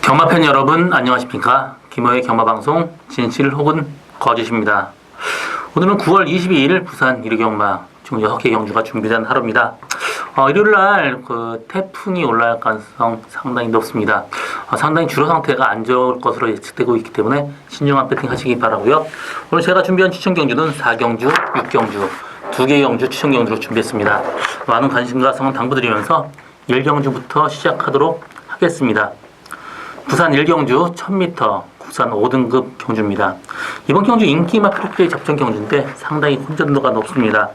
경마팬 여러분 안녕하십니까. 김호의 경마방송 진실 혹은 거짓입니다. 오늘은 9월 22일 부산 1위 경마 중 6개 경주가 준비된 하루입니다. 일요일날 태풍이 올라갈 가능성 상당히 높습니다. 상당히 주로 상태가 안 좋을 것으로 예측되고 있기 때문에 신중한 배팅 하시기 바라고요. 오늘 제가 준비한 추천 경주는 4경주, 6경주, 2개의 경주 추천 경주로 준비했습니다. 많은 관심과 성원 당부드리면서 1경주부터 시작하도록 하겠습니다. 부산 1경주 1000m 국산 5등급 경주입니다. 이번 경주 인기마 프로필 접전 경주인데 상당히 혼전도가 높습니다.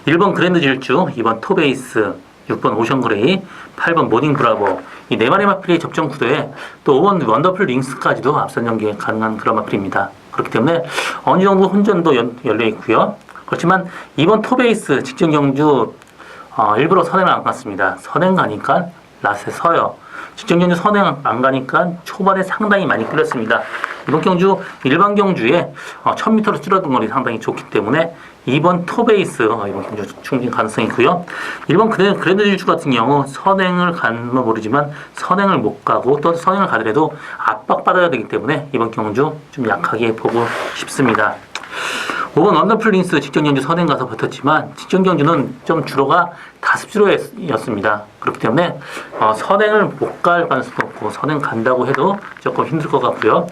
1번 그랜드 질주, 2번 토베이스, 6번 오션그레이, 8번 모닝 브라보 이 4마리 마필의 접전 구도에 또 5번 원더풀 링스까지도 앞선 연계 가능한 그런 마필입니다. 그렇기 때문에 어느 정도 혼전도 열려 있고요. 그렇지만 이번 토베이스 직전 경주 일부러 선행을 안 갔습니다. 선행 가니까 낯에 서요. 직전 경주 선행 안 가니까 초반에 상당히 많이 끌렸습니다. 이번 경주 일반 경주에 1000m로 줄어든 거리 상당히 좋기 때문에 2번 토베이스 이번 경주 충분히 가능성이 있고요. 1번 그랜드 질주 같은 경우 선행을 가면 모르지만 선행을 못 가고 또 선행을 가더라도 압박받아야 되기 때문에 이번 경주 좀 약하게 보고 싶습니다. 5번 원더풀 링스 직전 경주 선행 가서 버텼지만 직전 경주는 좀 주로가 다습주로였습니다. 그렇기 때문에 선행을 못 갈 가능성도 없고 선행 간다고 해도 조금 힘들 것 같고요.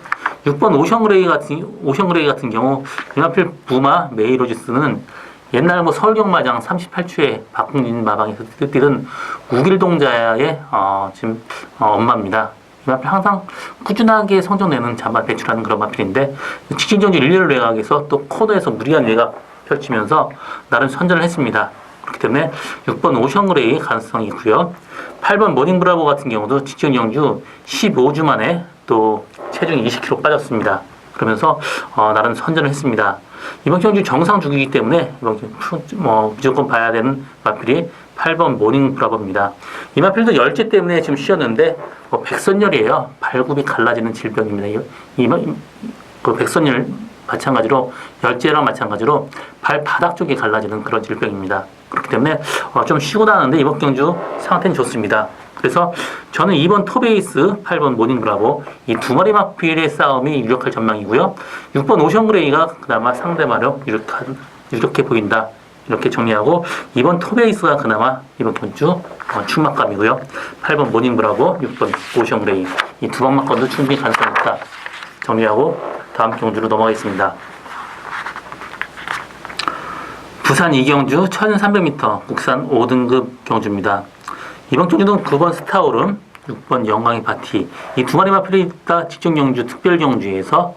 6번 오션그레이 같은 경우 이마필 부마 메이로지스는 옛날 서울경마장 38초에 박흥진 마방에서 뛰던 우길동자의 지금 엄마입니다. 이 마필 항상 꾸준하게 성적 내는 자마 배출하는 그런 마필인데 직전 경주 1렬 외곽에서 또 코너에서 무리한 외곽 펼치면서 나름 선전을 했습니다. 그렇기 때문에 6번 오션그레이 가능성이 있고요. 8번 모닝 브라보 같은 경우도 직전 경주 15주 만에 또 체중이 20kg 빠졌습니다. 그러면서 나름 선전을 했습니다. 이번 경주 정상 주기이기 때문에 이번 경주 무조건 봐야 되는 마필이 8번 모닝 브라보입니다. 이 마필도 열째 때문에 지금 쉬었는데 백선열이에요. 발굽이 갈라지는 질병입니다. 그 백선열 마찬가지로 열째랑 마찬가지로 발바닥 쪽이 갈라지는 그런 질병입니다. 그렇기 때문에 좀 쉬고 나는데 이번 경주 상태는 좋습니다. 그래서 저는 2번 토베이스, 8번 모닝 브라보 이 두 마리 마필의 싸움이 유력할 전망이고요. 6번 오션그레이가 그나마 상대마력 유력해 보인다. 이렇게 정리하고 2번 토베이스가 그나마 이번 경주 충막감이고요. 8번 모닝 브라보, 6번 오션그레이 이 두 방막건도 충분히 가능성이 있다. 정리하고 다음 경주로 넘어가겠습니다. 부산 2경주 1300m 국산 5등급 경주입니다. 이번 경주는 9번 스타오름, 6번 영광의 파티 이 두 마리 마필이 있다 직전 경주 특별 경주에서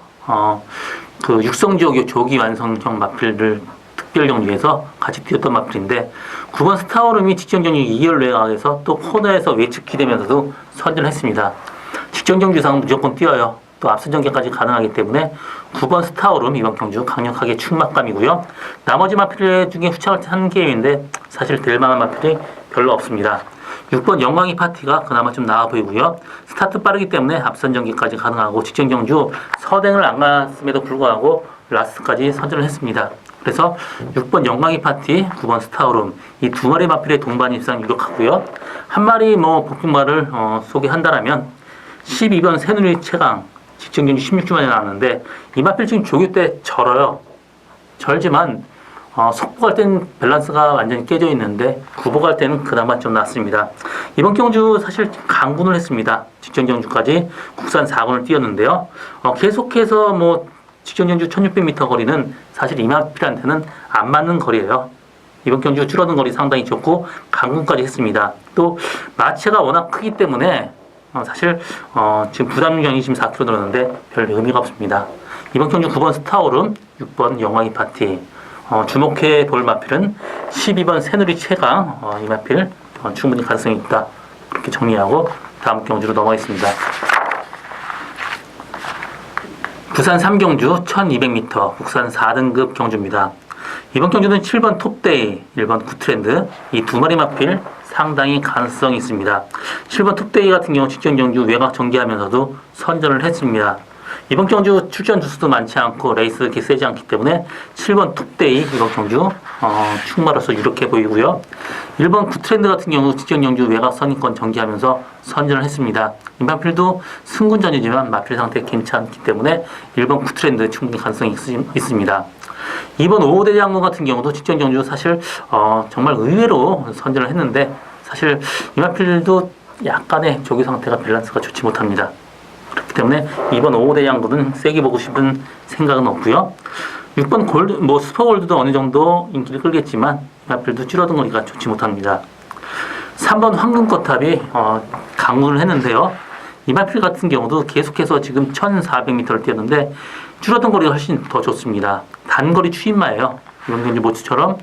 그 육성지역 조기 완성형 마필을 특별 경주에서 같이 뛰었던 마필인데 9번 스타오름이 직전 경주 2열 외곽에서 또 코너에서 외측기 되면서도 선전을 했습니다. 직전 경주상 무조건 뛰어요. 또 앞선 전개까지 가능하기 때문에 9번 스타오름 이번 경주 강력하게 충막감이고요. 나머지 마필 중에 후착을 한 게임인데 사실 될 만한 마필이 별로 없습니다. 6번 영광이 파티가 그나마 좀 나아 보이고요. 스타트 빠르기 때문에 앞선 전개까지 가능하고 직전 경주 선행을 안 갔음에도 불구하고 라스트까지 선전을 했습니다. 그래서 6번 영광이 파티, 9번 스타오름 이 두 마리 마필의 동반 입상 유력하고요. 한 마리 복빙마를 소개한다라면 12번 새누리 최강 직전 경주 16주 만에 나왔는데 이 마필 지금 조교 때 절어요. 절지만 속보갈 때는 밸런스가 완전히 깨져 있는데 구보갈 때는 그나마 좀 낫습니다. 이번 경주 사실 강군을 했습니다. 직전 경주까지 국산 4군을 뛰었는데요. 계속해서 직전 경주 1600m 거리는 사실 이 마필한테는 안 맞는 거리예요. 이번 경주 줄어든 거리 상당히 좋고 강군까지 했습니다. 또 마체가 워낙 크기 때문에 사실 지금 부담경이 지금 4kg 늘었는데 별 의미가 없습니다. 이번 경주 9번 스타오름, 6번 영광이 파티 주목해 볼 마필은 12번 새누리 최강 이 마필 충분히 가능성이 있다. 그렇게 정리하고 다음 경주로 넘어가겠습니다. 부산 3경주 1200m 국산 4등급 경주입니다. 이번 경주는 7번 톱데이, 1번 굿트렌드 이 두 마리 마필 상당히 가능성이 있습니다. 7번 톱데이 같은 경우 직전 경주 외곽 전개하면서도 선전을 했습니다. 이번 경주 출전 주수도 많지 않고 레이스 그렇게 세지 않기 때문에 7번 툭데이 이번 경주 충마로서 유력해 보이고요. 1번 구트렌드 같은 경우 직전 경주 외곽 선입권 전개하면서 선전을 했습니다. 임판필도 승군전이지만 마필 상태 괜찮기 때문에 1번 구트렌드 충분히 가능성이 있습니다. 2번 오호대 장군 같은 경우도 직전 경주 사실 정말 의외로 선전을 했는데 사실 임판필도 약간의 조기 상태가 밸런스가 좋지 못합니다. 그렇기 때문에 2번 오호대 장군은 세게 보고 싶은 생각은 없고요. 6번 골드, 슈퍼골드도 어느 정도 인기를 끌겠지만 임판필도 줄어든 거리가 좋지 못합니다. 3번 황금거탑이 강군을 했는데요. 임판필 같은 경우도 계속해서 지금 1400m를 뛰었는데 줄어든 거리가 훨씬 더 좋습니다. 단거리 추임마예요. 이번 경주 모츠처럼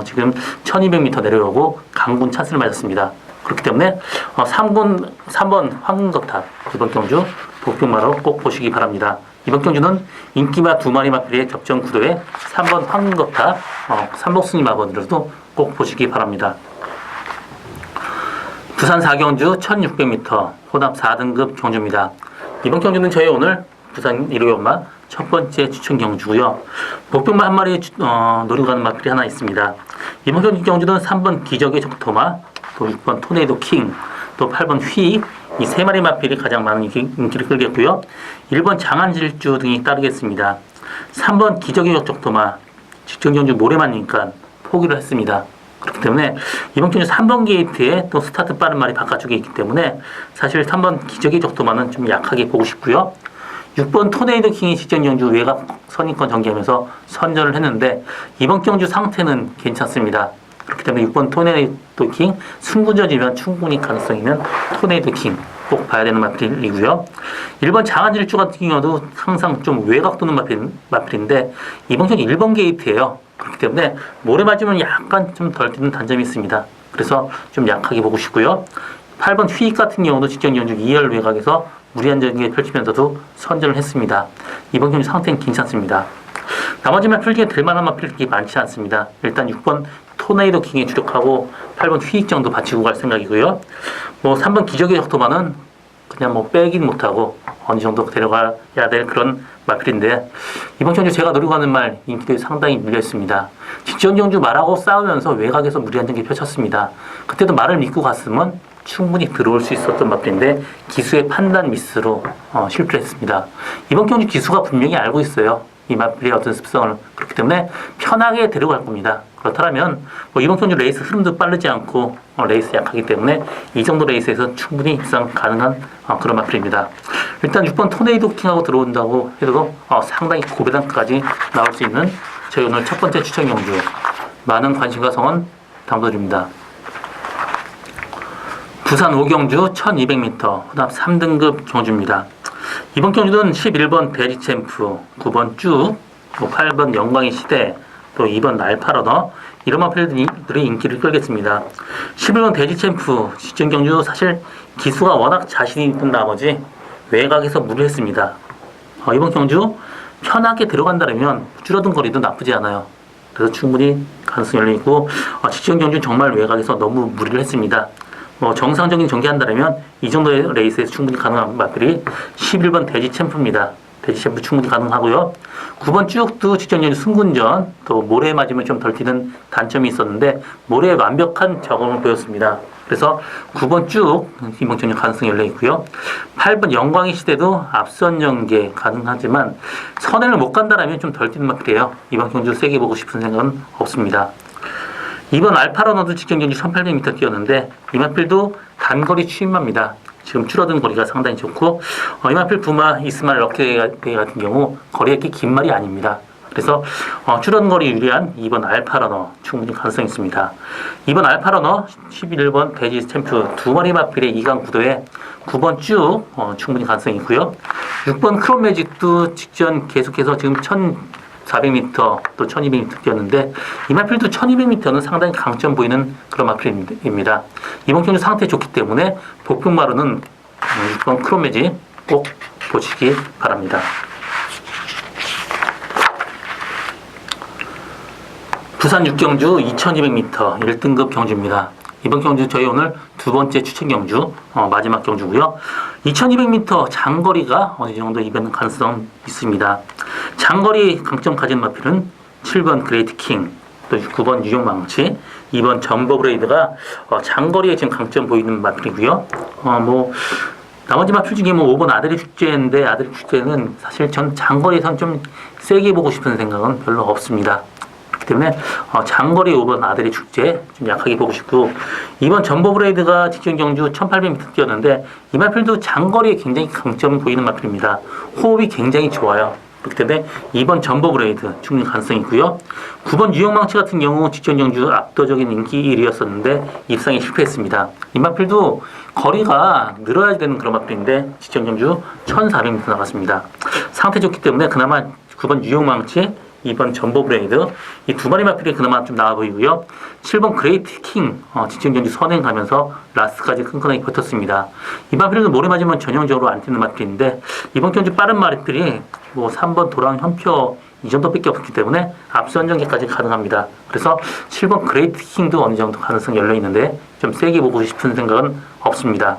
지금 1200m 내려오고 강군 찬스를 맞았습니다. 그렇기 때문에 3번 황금거탑 이번 경주 복병마로 꼭 보시기 바랍니다. 이번 경주는 인기마 2마리 마필의 접전 구도에 3번 황금거탑 삼복순위 마번으로도 꼭 보시기 바랍니다. 부산 4경주 1600m 혼합 4등급 경주입니다. 이번 경주는 저희 오늘 부산 1호 연마 첫 번째 추천 경주고요. 복병마 한 마리 노리고 가는 마필이 하나 있습니다. 이번 경주는 3번 기적의 적토마, 또 6번 토네이도 킹, 또 8번 휘, 이 세 마리 마필이 가장 많은 인기를 끌겠고요. 1번 장안질주 등이 따르겠습니다. 3번 기적의 적토마, 직전 경주 모레만이니까 포기를 했습니다. 그렇기 때문에 이번 경주 3번 게이트에 또 스타트 빠른 말이 바깥쪽에 있기 때문에 사실 3번 기적의 적토마는 좀 약하게 보고 싶고요. 6번 토네이도 킹이 직전 경주 외곽 선입권 전개하면서 선전을 했는데 이번 경주 상태는 괜찮습니다. 그렇기 때문에 6번 토네이도 킹 승군전이면 충분히 가능성 있는 토네이도 킹 꼭 봐야 되는 마필이고요. 1번 장안질주 같은 경우도 항상 좀 외곽 도는 마필인데 이번 경주 1번 게이트예요. 그렇기 때문에 모래 맞으면 약간 좀 덜 뛰는 단점이 있습니다. 그래서 좀 약하게 보고 싶고요. 8번 휘익 같은 경우도 직전 경주 2열 외곽에서 무리한 전개 펼치면서도 선전을 했습니다. 이번 경주 상태는 괜찮습니다. 나머지 마필 중에 될 만한 마필이 많지 않습니다. 일단 6번 토네이도 킹에 주력하고 8번 휘익 정도 받치고 갈 생각이고요. 3번 기적의 적토마는 그냥 빼긴 못하고 어느 정도 데려가야 될 그런 마필인데 이번 경주 제가 노리고 가는 말 인기도 상당히 밀려있습니다. 직전 경주 말하고 싸우면서 외곽에서 무리한 전개 펼쳤습니다. 그때도 말을 믿고 갔으면 충분히 들어올 수 있었던 마필인데 기수의 판단 미스로 실패했습니다. 이번 경주 기수가 분명히 알고 있어요. 이 마필의 어떤 습성을. 그렇기 때문에 편하게 데려갈 겁니다. 그렇다면 이번 경주 레이스 흐름도 빠르지 않고 레이스 약하기 때문에 이 정도 레이스에서 충분히 입상 가능한 그런 마필입니다. 일단 6번 토네이도 킹하고 들어온다고 해도 상당히 고배당까지 나올 수 있는 저희 오늘 첫 번째 추천 경주 많은 관심과 성원 당부드립니다. 부산 5경주 1200m 혼합 3등급 경주입니다. 이번 경주는 11번 대지챔프, 9번 쭉, 8번 영광의 시대, 또 2번 날파러너 이런 마필들이 인기를 끌겠습니다. 11번 대지챔프 직전 경주 사실 기수가 워낙 자신이 있던 나머지 외곽에서 무리했습니다. 이번 경주 편하게 들어간다면 줄어든 거리도 나쁘지 않아요. 그래서 충분히 가능성이 열려있고 직전 경주 정말 외곽에서 너무 무리를 했습니다. 정상적인 전개한다면 이 정도의 레이스에서 충분히 가능한 마필이 11번 대지 챔프입니다. 대지 챔프 충분히 가능하고요. 9번 쭉도 직전 경주 승군전 또 모래에 맞으면 좀 덜 튀는 단점이 있었는데 모래에 완벽한 적응을 보였습니다. 그래서 9번 쭉 이번 경주 가능성이 열려 있고요. 8번 영광의 시대도 앞선 전개 가능하지만 선행을 못 간다면 좀 덜 뛰는 마필이에요. 이번 경주 세게 보고 싶은 생각은 없습니다. 2번 알파러너도 직전 경주 1800m 뛰었는데 이 마필도 단거리 추임마입니다. 지금 줄어든 거리가 상당히 좋고 이 마필 부마 이스마일 럭키 같은 경우 거리가 이렇게 긴 말이 아닙니다. 그래서 줄어든 거리 유리한 2번 알파러너 충분히 가능성이 있습니다. 2번 알파러너 11번 대지 챔프 두 마리 마필의 2강 구도에 9번 쭉 충분히 가능성이 있고요. 6번 크롬 매직도 직전 계속해서 지금 1400m 또 1200m 뛰었는데 이 마필도 1200m는 상당히 강점 보이는 그런 마필입니다. 이번 경주 상태 좋기 때문에 복병마루는 6번 크롬 매직 꼭 보시기 바랍니다. 부산 6경주 2200m 1등급 경주입니다. 이번 경주 저희 오늘 두 번째 추천 경주, 마지막 경주고요. 2200m 장거리가 어느 정도 이변 가능성 있습니다. 장거리 강점 가진 마필은 7번 그레이트 킹, 또 9번 유용망치, 2번 점버브레이드가 장거리에 지금 강점 보이는 마필이고요. 나머지 마필 중에 5번 아들의 축제인데, 아들의 축제는 사실 전 장거리에선 좀 세게 보고 싶은 생각은 별로 없습니다. 그렇기 때문에 장거리 5번 아들의 축제 좀 약하게 보고 싶고, 2번 점버브레이드가 직전 경주 1800m 뛰었는데 이 마필도 장거리에 굉장히 강점 보이는 마필입니다. 호흡이 굉장히 좋아요. 그렇기 때문에 2번 점버브레이드 충분히 가능성이 있고요. 9번 유용망치 같은 경우 직전 경주 압도적인 인기 1위였었는데 입상에 실패했습니다. 이 마필도 거리가 늘어야 되는 그런 마필인데 직전 경주 1400m 나갔습니다. 상태 좋기 때문에 그나마 9번 유용망치, 2번 점버브레이드 이 두 마리 마필이 그나마 좀 나아 보이고요. 7번 그레이트 킹 직전 경주 선행 가면서 라스트까지 끈끈하게 버텼습니다. 이 마필은 모래 맞으면 전형적으로 안 뛰는 마필인데 이번 경주 빠른 마필이 3번 도랑 현표 이 정도밖에 없기 때문에 앞선 전개까지 가능합니다. 그래서 7번 그레이트 킹도 어느 정도 가능성이 열려 있는데 좀 세게 보고 싶은 생각은 없습니다.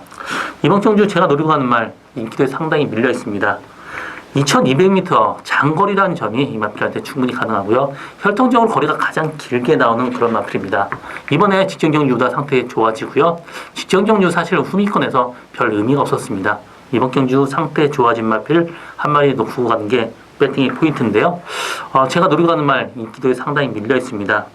이번 경주 제가 노리고 가는 말 인기도에 상당히 밀려 있습니다. 2200m 장거리라는 점이 이 마필한테 충분히 가능하고요. 혈통적으로 거리가 가장 길게 나오는 그런 마필입니다. 이번에 직전 경주보다 상태 좋아지고요. 직전 경주 사실 후미권에서 별 의미가 없었습니다. 이번 경주 상태 좋아진 마필 한 마리 놓고 가는 게 배팅의 포인트인데요. 제가 노리고 가는 말 인기도에 상당히 밀려 있습니다.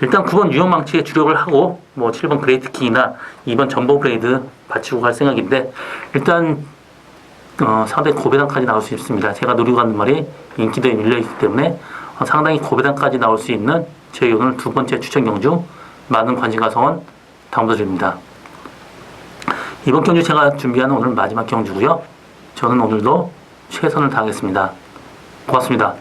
일단 9번 유용망치에 주력을 하고 7번 그레이트 킹이나 2번 점버브레이드 받치고 갈 생각인데 일단 상당히 고배당까지 나올 수 있습니다. 제가 노리고 가는 말이 인기도에 밀려있기 때문에 상당히 고배당까지 나올 수 있는 저희 오늘 두 번째 추천 경주 많은 관심과 성원 당부드립니다. 이번 경주 제가 준비하는 오늘 마지막 경주고요. 저는 오늘도 최선을 다하겠습니다. 고맙습니다.